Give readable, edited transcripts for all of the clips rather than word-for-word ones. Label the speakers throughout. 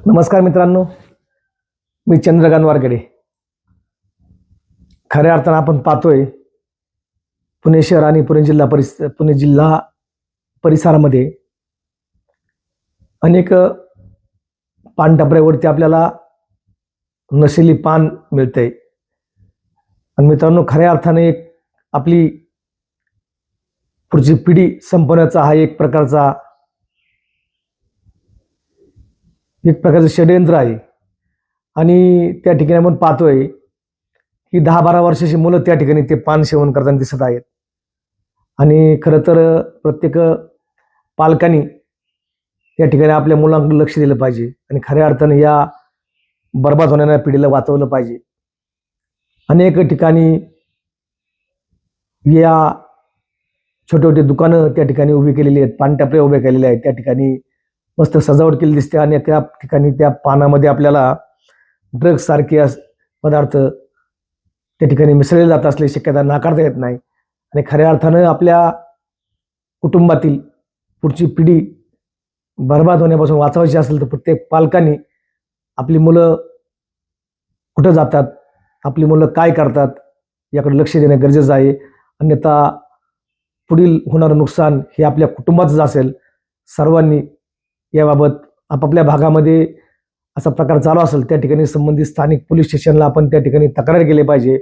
Speaker 1: नमस्कार मित्रांनो, मी चंद्रकांत वारकडे. खऱ्या अर्थानं आपण पाहतोय पुणे शहर आणि पुणे जिल्हा परिसरामध्ये अनेक पानटपऱ्यावरती आपल्याला नशिली पान मिळतंय. आणि मित्रांनो, खऱ्या अर्थाने आपली पुढची पिढी संपवण्याचा हा एक प्रकारचं षडयंत्र आहे. आणि त्या ठिकाणी आपण पाहतोय की 10-12 वर्षाची मुलं त्या ठिकाणी ते पान सेवन करताना दिसत आहेत. आणि खरं तर प्रत्येक पालकांनी त्या ठिकाणी आपल्या मुलांकडे लक्ष दिलं पाहिजे आणि खऱ्या अर्थाने या बर्बाद होणाऱ्या पिढीला वाचवलं पाहिजे. अनेक ठिकाणी या छोटे छोटे दुकानं त्या ठिकाणी उभी केलेली आहेत, पानटपरे उभे केलेले आहेत. त्या ठिकाणी मस्त सजावट केली दिसते आणि त्या ठिकाणी त्या पानामध्ये आपल्याला ड्रग्स सारखे पदार्थ त्या ठिकाणी मिसळले जात असल्याची शक्यता नाकारता येत नाही. आणि खऱ्या अर्थानं आपल्या कुटुंबातील पुढची पिढी बर्बाद होण्यापासून वाचवायची असेल तर प्रत्येक पालकांनी आपली मुलं कुठं जातात, आपली मुलं काय करतात याकडे लक्ष देणं गरजेचं आहे. अन्यथा पुढील होणारं नुकसान हे आपल्या कुटुंबाचंच असेल. सर्वांनी याबाबत आपापल्या भागामध्ये असा प्रकार चालू असेल त्या ठिकाणी संबंधित स्थानिक पोलीस स्टेशनला आपण त्या ठिकाणी तक्रार केली पाहिजे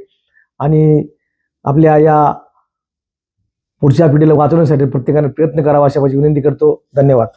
Speaker 1: आणि आपल्या या पुढच्या पिढीला वाचवण्यासाठी प्रत्येकाने प्रयत्न करावा अशा माझी विनंती करतो. धन्यवाद.